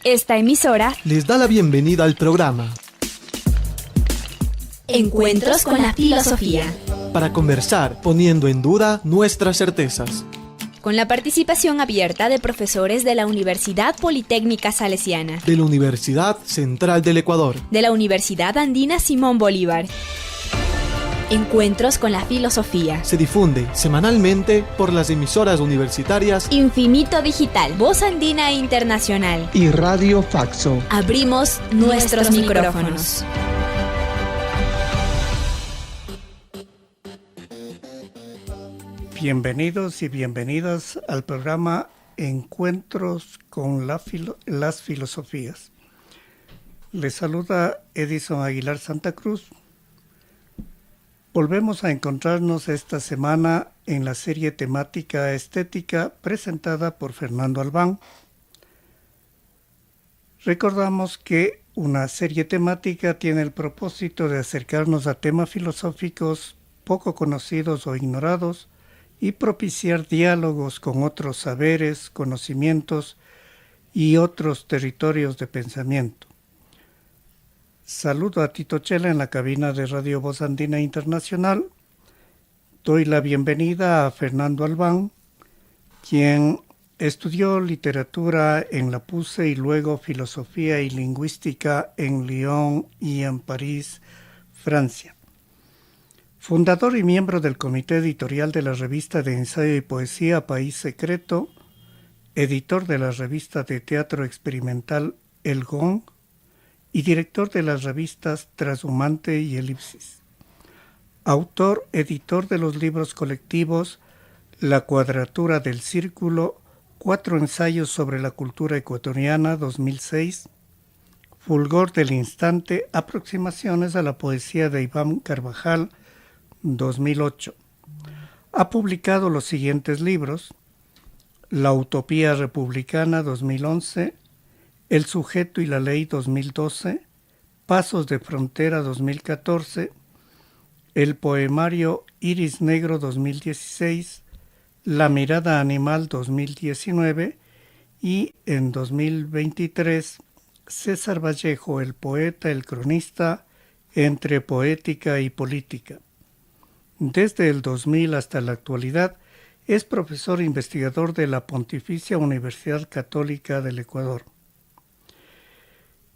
Esta emisora les da la bienvenida al programa Encuentros con la Filosofía, para conversar poniendo en duda nuestras certezas, con la participación abierta de profesores de la Universidad Politécnica Salesiana, de la Universidad Central del Ecuador, de la Universidad Andina Simón Bolívar. Encuentros con la Filosofía se difunde semanalmente por las emisoras universitarias Infinito Digital, Voz Andina Internacional y Radio Faxo. Abrimos nuestros micrófonos. Bienvenidos y bienvenidas al programa Encuentros con las Filosofías. Les saluda Edison Aguilar Santa Cruz. Volvemos a encontrarnos esta semana en la serie temática estética presentada por Fernando Albán. Recordamos que una serie temática tiene el propósito de acercarnos a temas filosóficos poco conocidos o ignorados y propiciar diálogos con otros saberes, conocimientos y otros territorios de pensamiento. Saludo a Tito Chela en la cabina de Radio Voz Andina Internacional. Doy la bienvenida a Fernando Albán, quien estudió literatura en la PUCE y luego filosofía y lingüística en Lyon y en París, Francia. Fundador y miembro del comité editorial de la revista de ensayo y poesía País Secreto, editor de la revista de teatro experimental El Gong, y director de las revistas Trashumante y Elipsis. Autor, editor de los libros colectivos La Cuadratura del Círculo, 4 ensayos sobre la cultura ecuatoriana, 2006, Fulgor del Instante, aproximaciones a la poesía de Iván Carvajal, 2008. Ha publicado los siguientes libros: La Utopía Republicana, 2011, El Sujeto y la Ley, 2012, Pasos de Frontera, 2014, el poemario Iris Negro, 2016, La Mirada Animal, 2019 y en 2023 César Vallejo, el poeta, el cronista, entre poética y política. Desde el 2000 hasta la actualidad es profesor e investigador de la Pontificia Universidad Católica del Ecuador.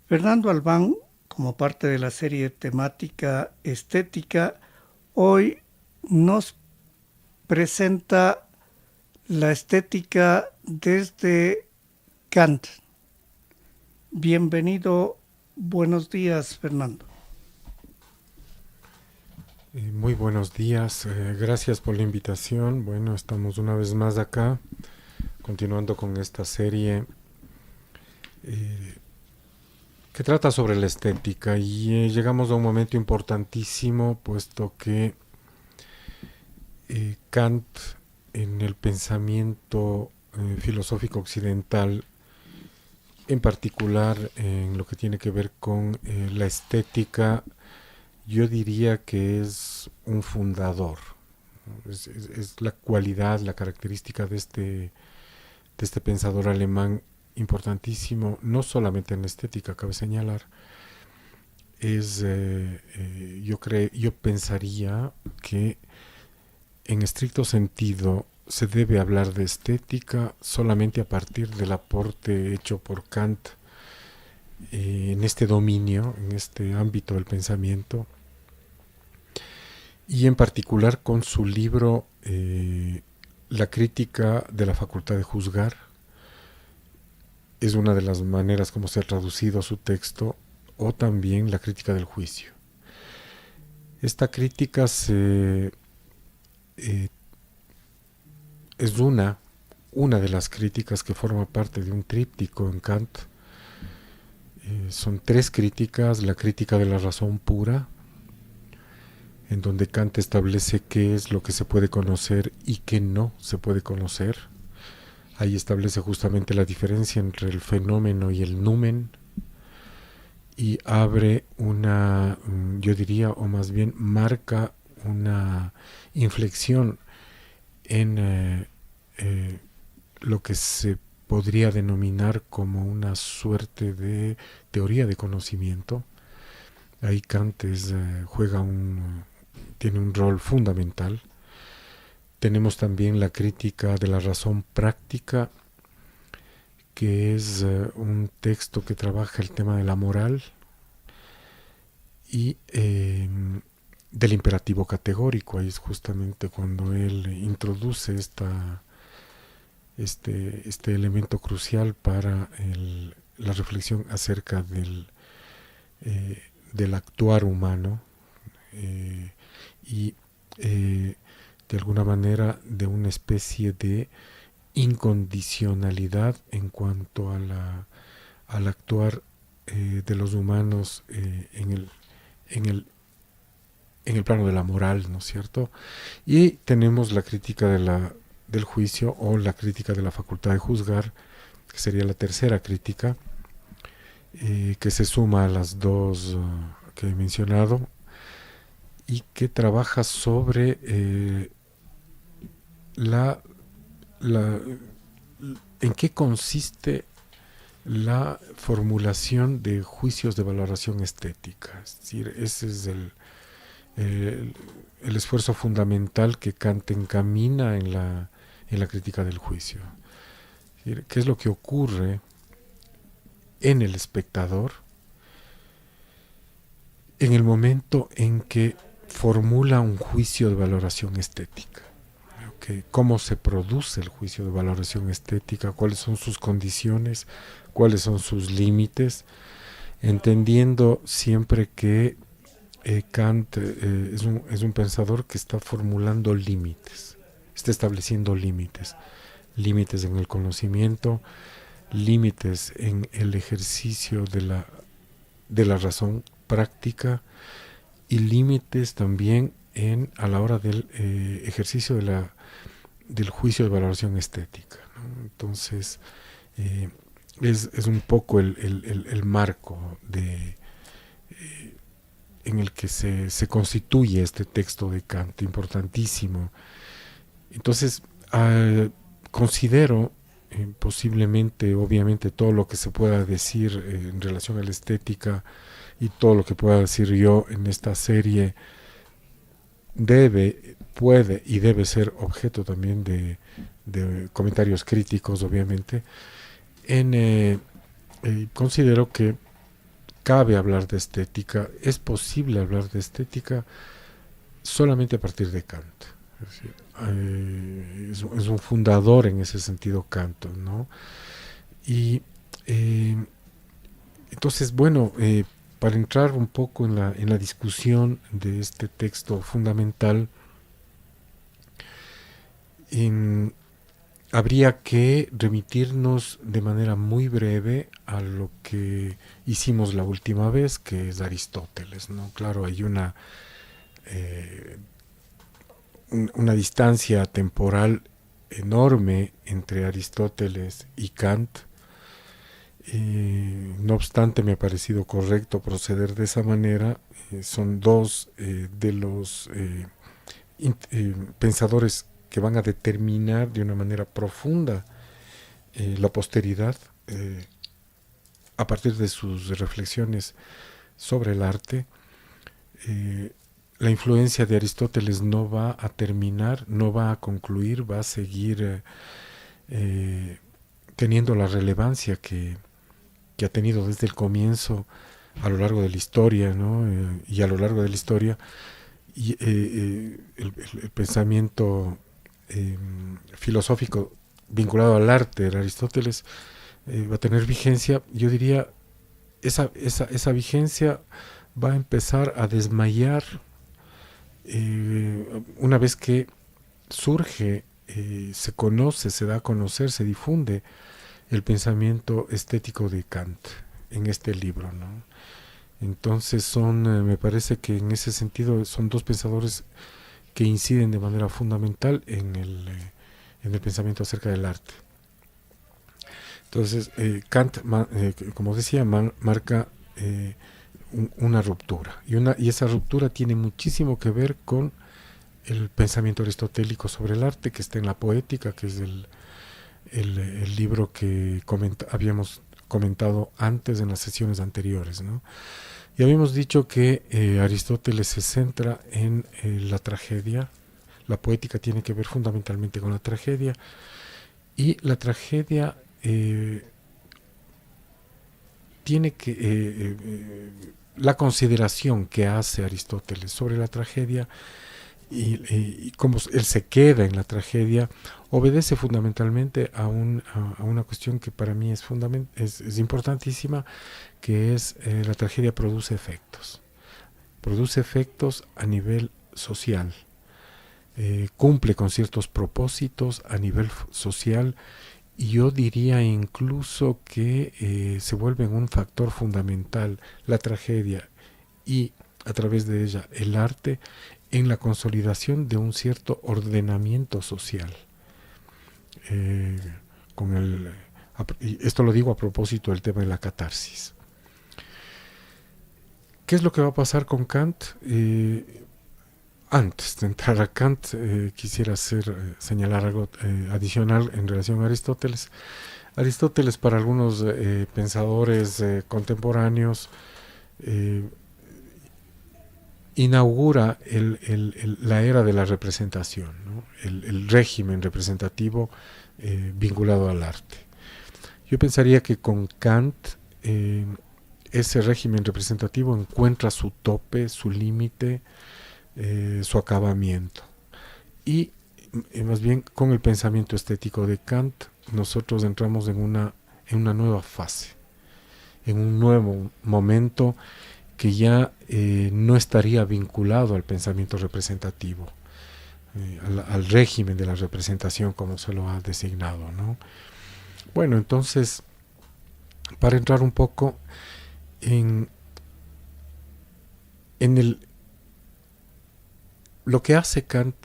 Fernando Albán, como parte de la serie temática estética, hoy nos presenta la estética desde Kant. Bienvenido, buenos días, Fernando. Muy buenos días, gracias por la invitación. Bueno, estamos una vez más acá, continuando con esta serie que trata sobre la estética y llegamos a un momento importantísimo, puesto que Kant, en el pensamiento filosófico occidental, en particular en lo que tiene que ver con la estética, yo diría que es un fundador. Es la cualidad, la característica de este pensador alemán importantísimo, no solamente en la estética, cabe señalar. Yo pensaría que en estricto sentido se debe hablar de estética solamente a partir del aporte hecho por Kant en este dominio, en este ámbito del pensamiento, y en particular con su libro La crítica de la facultad de juzgar. Es una de las maneras como se ha traducido su texto, o también la crítica del juicio. Esta crítica es una de las críticas que forma parte de un tríptico en Kant. Son 3 críticas: la crítica de la razón pura, en donde Kant establece qué es lo que se puede conocer y qué no se puede conocer. Ahí establece justamente la diferencia entre el fenómeno y el numen, y abre yo diría, o más bien marca una inflexión en lo que se podría denominar como una suerte de teoría de conocimiento. Ahí Kant tiene un rol fundamental. Tenemos también la crítica de la razón práctica, que es un texto que trabaja el tema de la moral y del imperativo categórico. Ahí es justamente cuando él introduce este elemento crucial para la reflexión acerca del actuar humano y de alguna manera de una especie de incondicionalidad en cuanto al actuar de los humanos en el plano de la moral, ¿no es cierto? Y tenemos la crítica del juicio o la crítica de la facultad de juzgar, que sería la tercera crítica, que se suma a las dos que he mencionado y que trabaja sobre en qué consiste la formulación de juicios de valoración estética. Es decir, ese es el esfuerzo fundamental que Kant encamina en la crítica del juicio. Es decir, ¿qué es lo que ocurre en el espectador en el momento en que formula un juicio de valoración estética? ¿Cómo se produce el juicio de valoración estética? ¿Cuáles son sus condiciones? ¿Cuáles son sus límites? Entendiendo siempre que Kant es un pensador que está formulando límites, está estableciendo límites en el conocimiento, límites en el ejercicio de la razón práctica y límites también a la hora del ejercicio del juicio de valoración estética, ¿no? Entonces es un poco el marco en el que se constituye este texto de Kant, importantísimo. Entonces considero posiblemente, obviamente, todo lo que se pueda decir en relación a la estética y todo lo que pueda decir yo en esta serie puede y debe ser objeto también de comentarios críticos, obviamente. Considero que cabe hablar de estética, es posible hablar de estética solamente a partir de Kant. Es decir, es un fundador en ese sentido Kant, ¿no? Y entonces, bueno, para entrar un poco en la discusión de este texto fundamental, habría que remitirnos de manera muy breve a lo que hicimos la última vez, que es Aristóteles, ¿no? Claro, hay una distancia temporal enorme entre Aristóteles y Kant. No obstante, me ha parecido correcto proceder de esa manera. Son dos de los pensadores que van a determinar de una manera profunda la posteridad a partir de sus reflexiones sobre el arte. La influencia de Aristóteles no va a terminar, no va a concluir, va a seguir teniendo la relevancia que ha tenido desde el comienzo a lo largo de la historia, ¿no? Y a lo largo de la historia el pensamiento filosófico vinculado al arte de Aristóteles va a tener vigencia. Yo diría, esa vigencia va a empezar a desmayar una vez que surge, se conoce, se da a conocer, se difunde el pensamiento estético de Kant en este libro, ¿no? Entonces me parece que en ese sentido son dos pensadores que inciden de manera fundamental en el pensamiento acerca del arte. Entonces Kant, como decía, marca una ruptura, y esa ruptura tiene muchísimo que ver con el pensamiento aristotélico sobre el arte, que está en la poética, que es el libro que habíamos comentado antes en las sesiones anteriores, ¿no? Y habíamos dicho que Aristóteles se centra en la tragedia. La poética tiene que ver fundamentalmente con la tragedia, y la tragedia tiene que la consideración que hace Aristóteles sobre la tragedia y cómo él se queda en la tragedia obedece fundamentalmente a una cuestión que para mí es importantísima, que es la tragedia produce efectos a nivel social, cumple con ciertos propósitos a nivel social, y yo diría incluso que se vuelve un factor fundamental la tragedia y a través de ella el arte en la consolidación de un cierto ordenamiento social. Y esto lo digo a propósito del tema de la catarsis. ¿Qué es lo que va a pasar con Kant? Antes de entrar a Kant, quisiera señalar algo adicional en relación a Aristóteles. Aristóteles, para algunos pensadores contemporáneos, inaugura la era de la representación, ¿no? El régimen representativo vinculado al arte. Yo pensaría que con Kant ese régimen representativo encuentra su tope, su límite, su acabamiento. Y más bien con el pensamiento estético de Kant nosotros entramos en una nueva fase, en un nuevo momento que ya no estaría vinculado al pensamiento representativo, al régimen de la representación como se lo ha designado, ¿no? Bueno, entonces, para entrar un poco lo que hace Kant,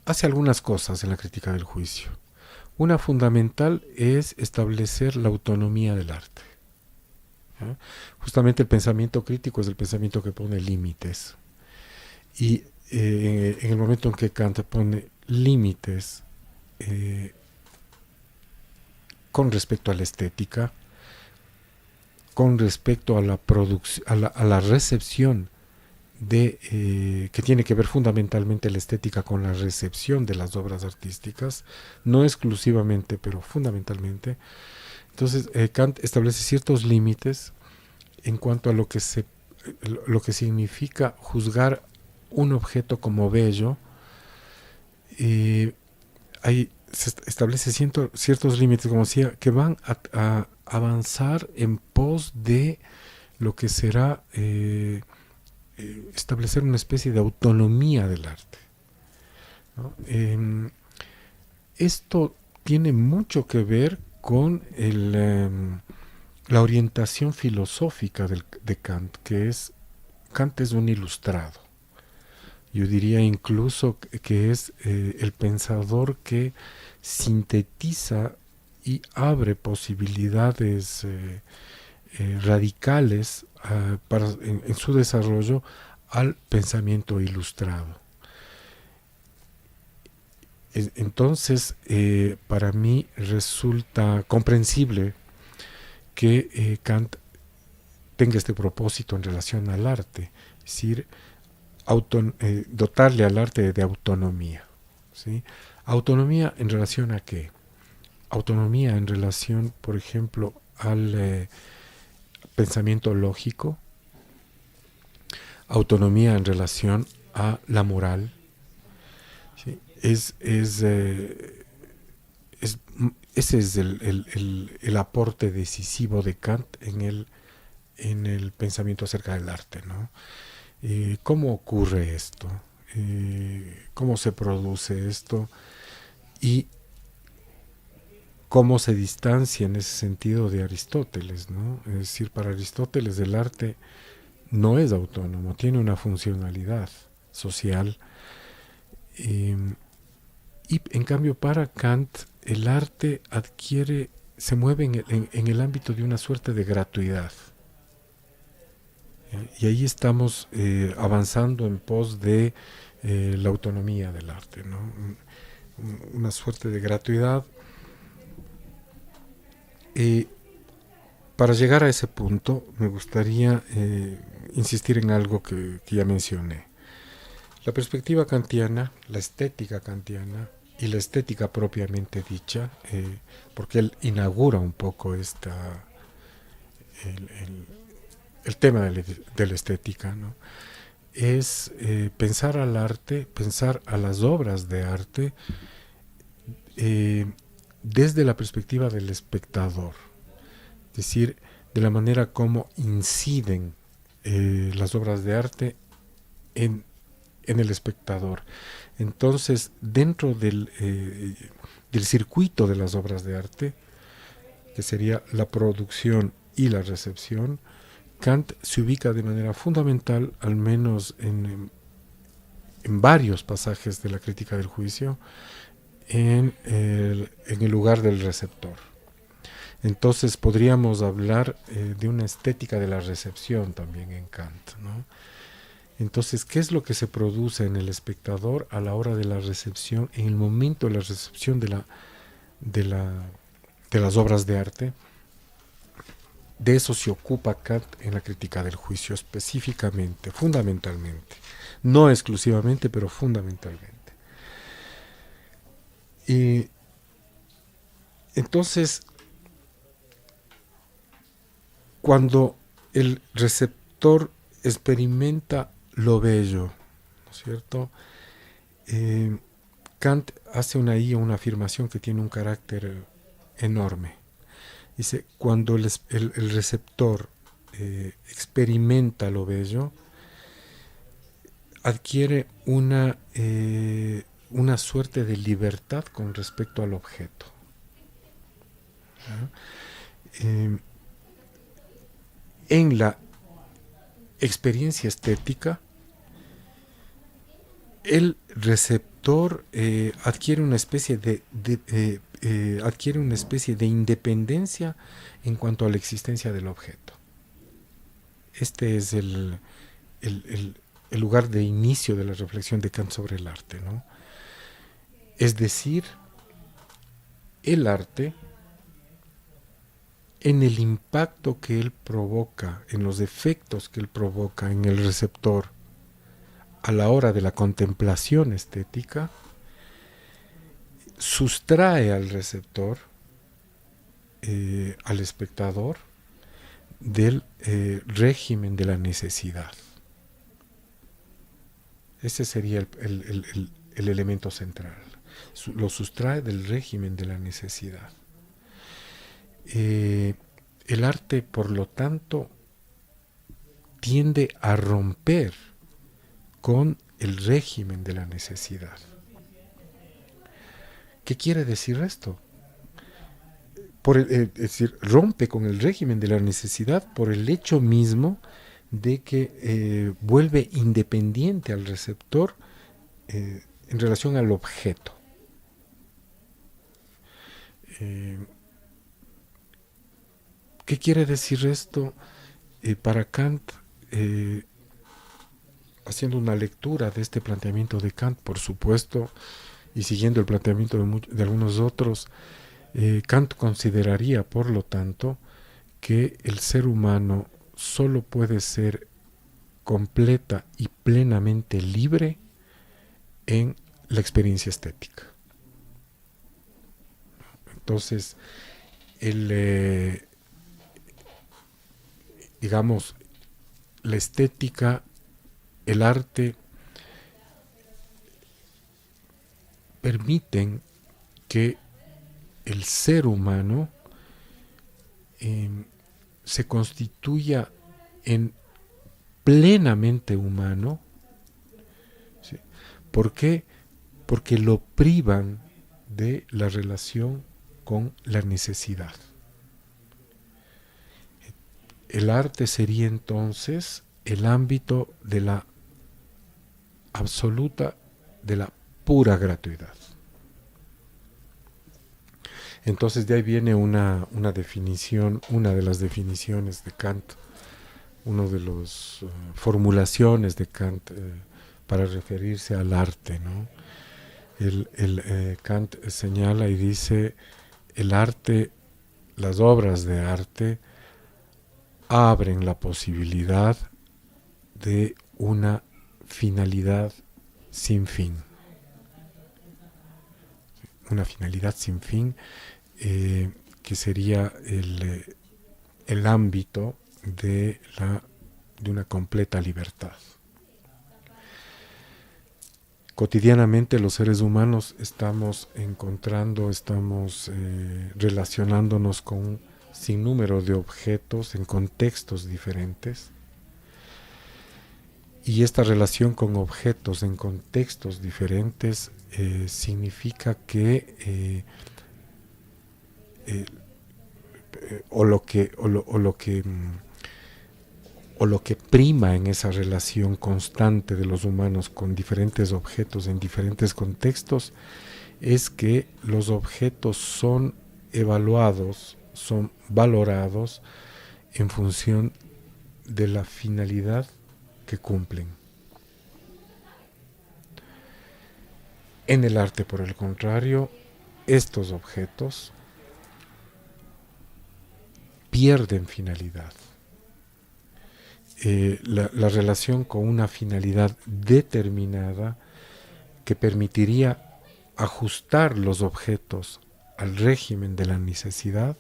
hace algunas cosas en la crítica del juicio. Una fundamental es establecer la autonomía del arte. Justamente el pensamiento crítico es el pensamiento que pone límites. Y en el momento en que Kant pone límites con respecto a la estética, con respecto a la producción, a la recepción que tiene que ver fundamentalmente la estética con la recepción de las obras artísticas, no exclusivamente, pero fundamentalmente. Entonces, Kant establece ciertos límites en cuanto a lo que significa juzgar un objeto como bello. Ahí se establece ciertos límites, como decía, que van a avanzar en pos de lo que será establecer una especie de autonomía del arte, ¿no? Esto tiene mucho que ver con la orientación filosófica de Kant, Kant es un ilustrado. Yo diría incluso que es el pensador que sintetiza y abre posibilidades radicales en su desarrollo al pensamiento ilustrado. Entonces, para mí resulta comprensible que Kant tenga este propósito en relación al arte, es decir, dotarle al arte de autonomía, ¿sí? ¿Autonomía en relación a qué? Autonomía en relación, por ejemplo, al pensamiento lógico, autonomía en relación a la moral, ¿sí? Ese es el aporte decisivo de Kant en el pensamiento acerca del arte, ¿no? ¿Cómo ocurre esto? ¿Cómo se produce esto? Y cómo se distancia en ese sentido de Aristóteles, ¿no? Es decir, para Aristóteles el arte no es autónomo, tiene una funcionalidad social. Y en cambio para Kant el arte se mueve en el ámbito de una suerte de gratuidad. Y ahí estamos avanzando en pos de la autonomía del arte, ¿no? Una suerte de gratuidad Para llegar a ese punto, me gustaría insistir en algo que ya mencioné. La perspectiva kantiana, la estética kantiana y la estética propiamente dicha, porque él inaugura un poco el tema de la estética, ¿no? Es pensar al arte, pensar a las obras de arte desde la perspectiva del espectador, es decir, de la manera como inciden las obras de arte en el espectador. Entonces, dentro del circuito de las obras de arte, que sería la producción y la recepción, Kant se ubica de manera fundamental, al menos en varios pasajes de la crítica del juicio, en el lugar del receptor. Entonces podríamos hablar de una estética de la recepción también en Kant, ¿no? Entonces, ¿qué es lo que se produce en el espectador a la hora de la recepción, en el momento de la recepción de las obras de arte? De eso se ocupa Kant en la crítica del juicio específicamente, fundamentalmente. No exclusivamente, pero fundamentalmente. Y entonces, cuando el receptor experimenta lo bello, ¿no es cierto? Kant hace una afirmación que tiene un carácter enorme. Dice, cuando el receptor experimenta lo bello, adquiere una suerte de libertad con respecto al objeto. En la experiencia estética, el receptor adquiere una especie de independencia en cuanto a la existencia del objeto. Este es el lugar de inicio de la reflexión de Kant sobre el arte, ¿no? Es decir, el arte, en el impacto que él provoca, en los efectos que él provoca en el receptor a la hora de la contemplación estética, sustrae al receptor, al espectador, del régimen de la necesidad. Ese sería el elemento central. Lo sustrae del régimen de la necesidad. El arte, por lo tanto, tiende a romper con el régimen de la necesidad. ¿Qué quiere decir esto? Es decir, rompe con el régimen de la necesidad por el hecho mismo de que vuelve independiente al receptor en relación al objeto. ¿Qué quiere decir esto? Para Kant, haciendo una lectura de este planteamiento de Kant, por supuesto, y siguiendo el planteamiento de algunos otros, Kant consideraría, por lo tanto, que el ser humano solo puede ser completa y plenamente libre en la experiencia estética. Entonces, digamos, la estética, el arte, permiten que el ser humano se constituya en plenamente humano. ¿Sí? ¿Por qué? Porque lo privan de la relación con la necesidad. El arte sería entonces el ámbito de la absoluta, de la pura gratuidad. Entonces de ahí viene una definición, una de las definiciones de Kant, una de las formulaciones de Kant para referirse al arte, ¿no? Kant señala y dice, el arte las obras de arte abren la posibilidad de una finalidad sin fin. Una finalidad sin fin que sería el ámbito de una completa libertad. Cotidianamente los seres humanos estamos relacionándonos con un sinnúmero de objetos en contextos diferentes. Y esta relación con objetos en contextos diferentes significa que lo que prima en esa relación constante de los humanos con diferentes objetos en diferentes contextos es que los objetos son evaluados, son valorados en función de la finalidad que cumplen. En el arte, por el contrario, estos objetos pierden finalidad. La relación con una finalidad determinada que permitiría ajustar los objetos al régimen de la necesidad,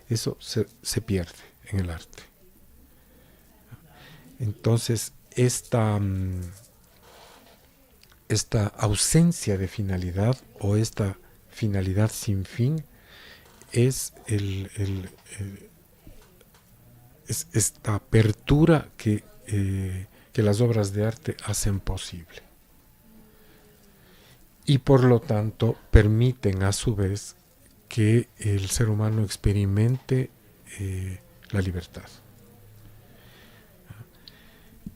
eso se pierde en el arte. Entonces, esta ausencia de finalidad o esta finalidad sin fin es esta apertura que las obras de arte hacen posible. Y por lo tanto permiten a su vez que el ser humano experimente la libertad.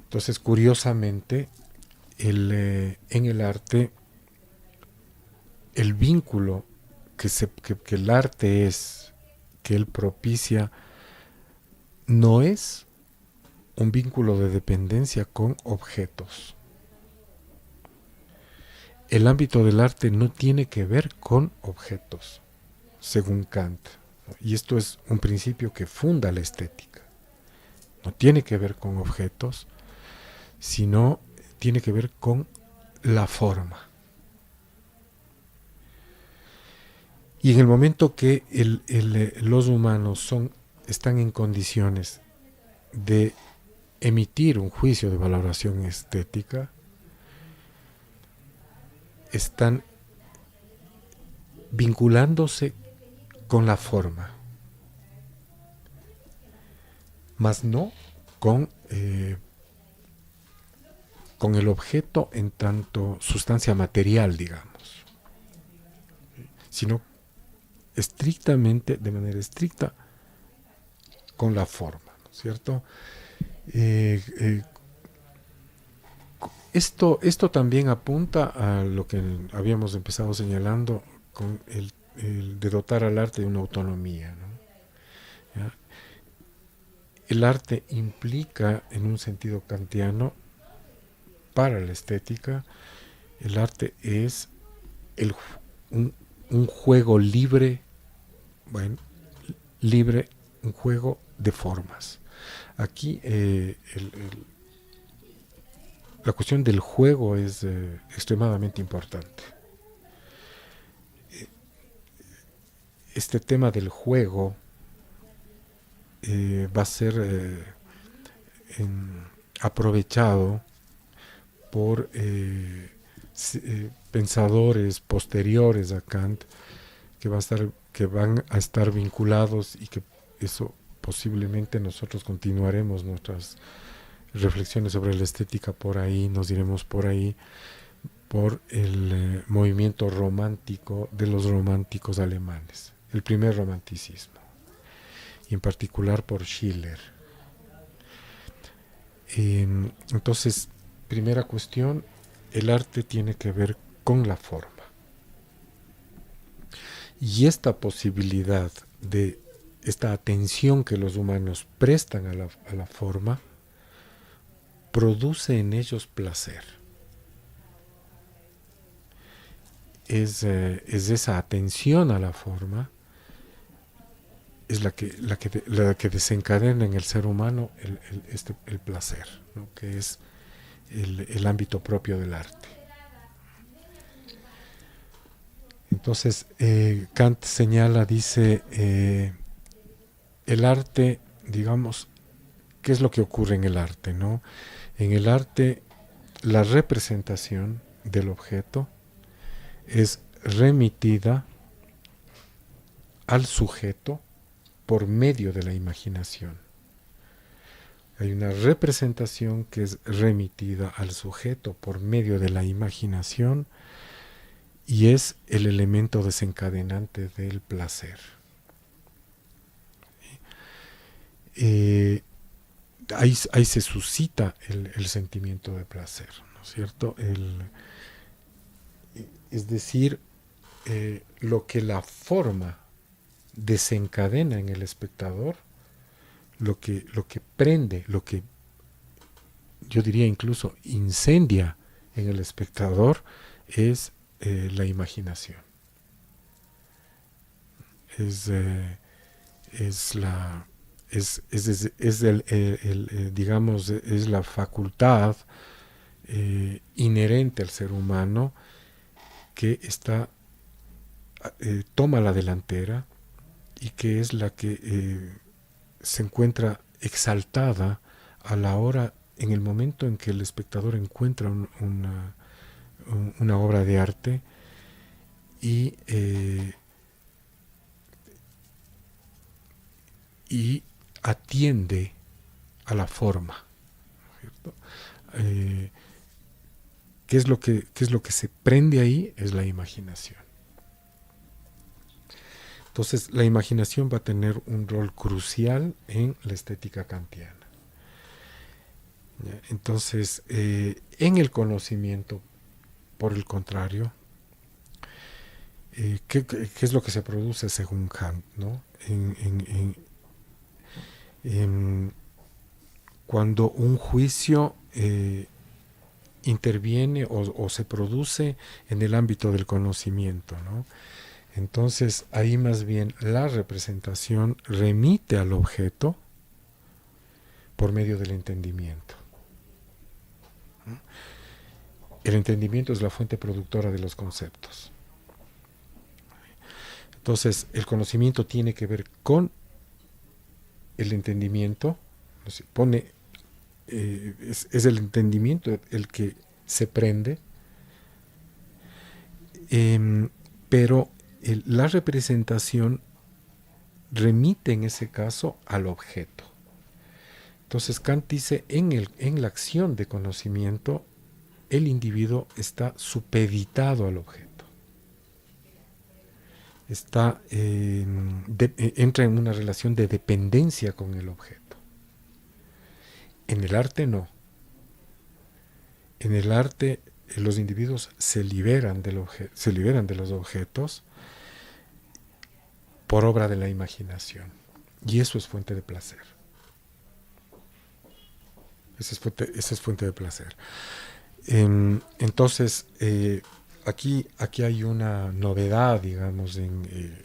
Entonces, curiosamente, en el arte, el vínculo que el arte que él propicia, no es un vínculo de dependencia con objetos. El ámbito del arte no tiene que ver con objetos, según Kant. Y esto es un principio que funda la estética. No tiene que ver con objetos, sino tiene que ver con la forma. Y en el momento que los humanos están en condiciones de emitir un juicio de valoración estética, están vinculándose con la forma, mas no con el objeto en tanto sustancia material, digamos, sino de manera estricta, con la forma, ¿no es cierto? Esto también apunta a lo que habíamos empezado señalando con el de dotar al arte de una autonomía, ¿no? ¿Ya? El arte implica, en un sentido kantiano, para la estética, el arte es un juego libre, un juego de formas. Aquí la cuestión del juego es extremadamente importante. Este tema del juego va a ser aprovechado por pensadores posteriores a Kant que van a estar vinculados, y que eso posiblemente nosotros continuaremos nuestras reflexiones sobre la estética por ahí, nos iremos por ahí, por el movimiento romántico de los románticos alemanes, el primer romanticismo, y en particular por Schiller. Entonces, primera cuestión, el arte tiene que ver con la forma. Y esta posibilidad de esta atención que los humanos prestan a la forma produce en ellos placer. Es esa atención a la forma es la que desencadena en el ser humano el placer, ¿no? Que es el ámbito propio del arte. Entonces, Kant señala, dice, el arte, digamos, ¿qué es lo que ocurre en el arte, no? En el arte, la representación del objeto es remitida al sujeto por medio de la imaginación. Hay una representación que es remitida al sujeto por medio de la imaginación y es el elemento desencadenante del placer. Ahí se suscita el sentimiento de placer, ¿no es cierto? Es decir, lo que la forma desencadena en el espectador, lo que prende, lo que yo diría incluso incendia en el espectador es la imaginación. Es digamos, es la facultad inherente al ser humano que toma la delantera y que es la que se encuentra exaltada a la hora, en el momento en que el espectador encuentra una obra de arte y atiende a la forma, ¿cierto? ¿Qué es lo que se prende ahí? Es la imaginación. Entonces, la imaginación va a tener un rol crucial en la estética kantiana. Entonces, en el conocimiento, por el contrario, ¿qué es lo que se produce según Kant, ¿no? Cuando un juicio interviene o se produce en el ámbito del conocimiento, ¿no? Entonces ahí más bien la representación remite al objeto por medio del entendimiento. El entendimiento es la fuente productora de los conceptos. Entonces el conocimiento tiene que ver con el entendimiento, es el entendimiento el que se prende, pero la representación remite en ese caso al objeto. Entonces Kant dice, en la acción de conocimiento, el individuo está supeditado al objeto. Entra en una relación de dependencia con el objeto. En el arte no. En el arte los individuos se liberan de los objetos por obra de la imaginación. Y eso es fuente de placer. Esa es fuente de placer. Entonces, aquí hay una novedad, digamos,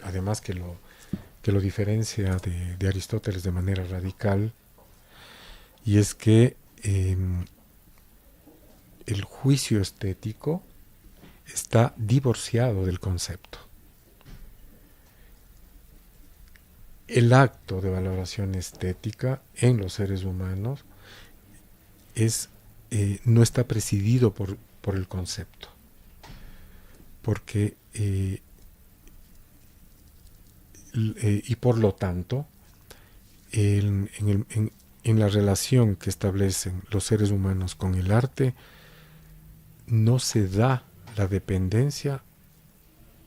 además que lo diferencia de Aristóteles de manera radical, y es que el juicio estético está divorciado del concepto. El acto de valoración estética en los seres humanos no está presidido por el concepto, porque y por lo tanto en la relación que establecen los seres humanos con el arte no se da la dependencia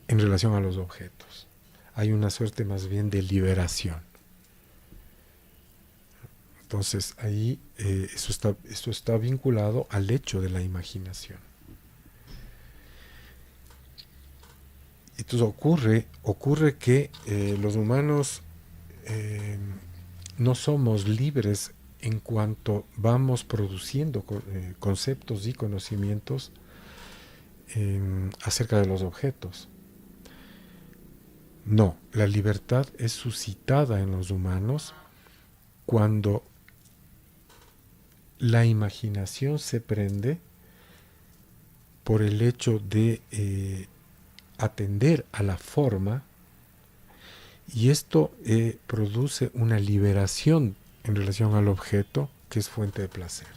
en relación a los objetos. Hay una suerte más bien de liberación. Entonces ahí eso está vinculado al hecho de la imaginación. Entonces ocurre que los humanos no somos libres en cuanto vamos produciendo conceptos y conocimientos acerca de los objetos. No, la libertad es suscitada en los humanos cuando la imaginación se prende por el hecho de atender a la forma, y esto produce una liberación en relación al objeto que es fuente de placer.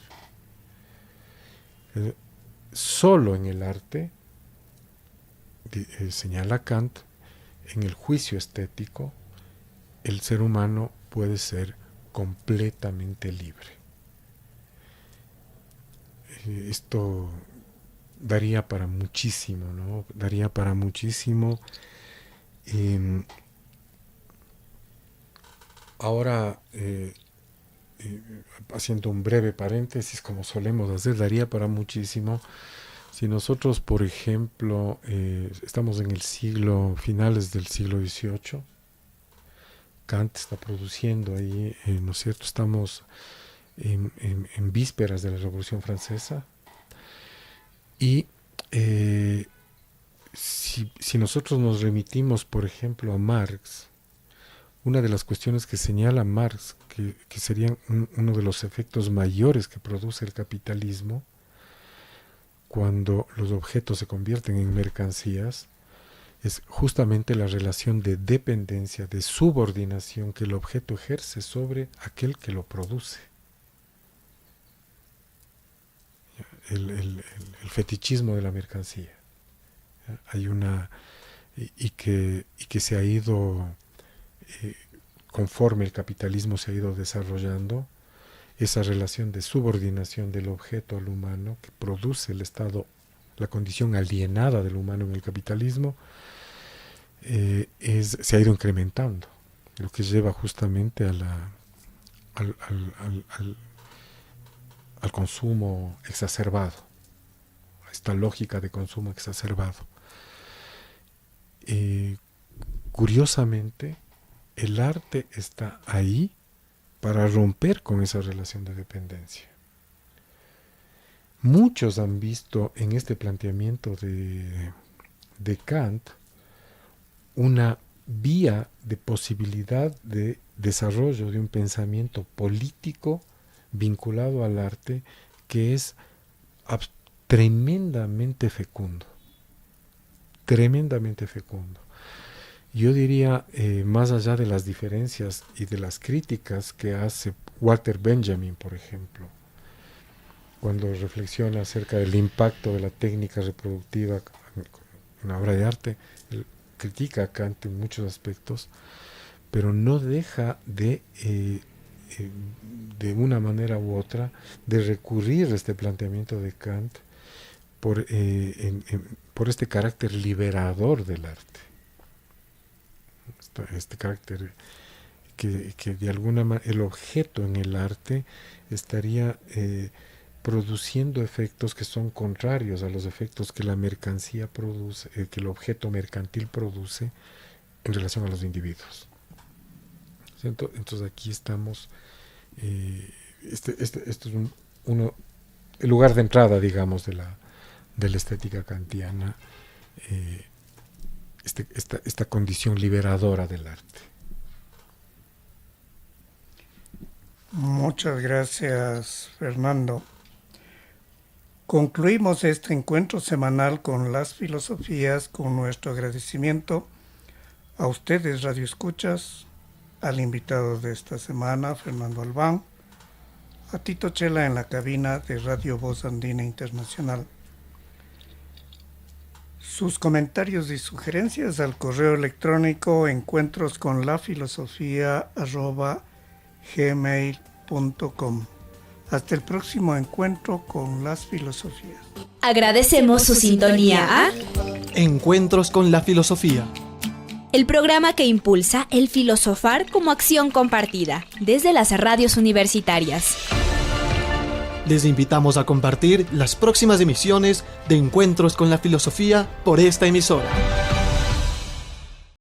Solo en el arte, señala Kant, en el juicio estético, el ser humano puede ser completamente libre. Esto daría para muchísimo, ¿no? Daría para muchísimo. Ahora, haciendo un breve paréntesis, como solemos hacer, daría para muchísimo. Si nosotros, por ejemplo, estamos en el finales del siglo XVIII, Kant está produciendo ahí, ¿no es cierto? Estamos en vísperas de la Revolución Francesa, y si nosotros nos remitimos, por ejemplo, a Marx, una de las cuestiones que señala Marx, que serían uno de los efectos mayores que produce el capitalismo, cuando los objetos se convierten en mercancías, es justamente la relación de dependencia, de subordinación que el objeto ejerce sobre aquel que lo produce. El fetichismo de la mercancía. Hay una... Y que se ha ido, conforme el capitalismo se ha ido desarrollando, esa relación de subordinación del objeto al humano que produce el estado, la condición alienada del humano en el capitalismo, se ha ido incrementando, lo que lleva justamente a al consumo exacerbado, a esta lógica de consumo exacerbado. Curiosamente, el arte está ahí para romper con esa relación de dependencia. Muchos han visto en este planteamiento de Kant una vía de posibilidad de desarrollo de un pensamiento político vinculado al arte que es tremendamente fecundo. Tremendamente fecundo. Yo diría, más allá de las diferencias y de las críticas que hace Walter Benjamin, por ejemplo, cuando reflexiona acerca del impacto de la técnica reproductiva en una obra de arte, él critica a Kant en muchos aspectos, pero no deja de una manera u otra, de recurrir a este planteamiento de Kant por este carácter liberador del arte. Este carácter que de alguna manera el objeto en el arte estaría produciendo efectos que son contrarios a los efectos que la mercancía produce, que el objeto mercantil produce en relación a los individuos. Entonces aquí estamos, este es el lugar de entrada, digamos, de la estética kantiana, esta condición liberadora del arte. Muchas gracias, Fernando. Concluimos este encuentro semanal con las filosofías, con nuestro agradecimiento a ustedes, radioescuchas, al invitado de esta semana, Fernando Albán, a Tito Chela en la cabina de Radio Voz Andina Internacional. Sus comentarios y sugerencias al correo electrónico encuentrosconlafilosofía@gmail.com. Hasta el próximo encuentro con las filosofías. Agradecemos su sintonía a Encuentros con la filosofía. el programa que impulsa el filosofar como acción compartida desde las radios universitarias. Les invitamos a compartir las próximas emisiones de Encuentros con la filosofía por esta emisora.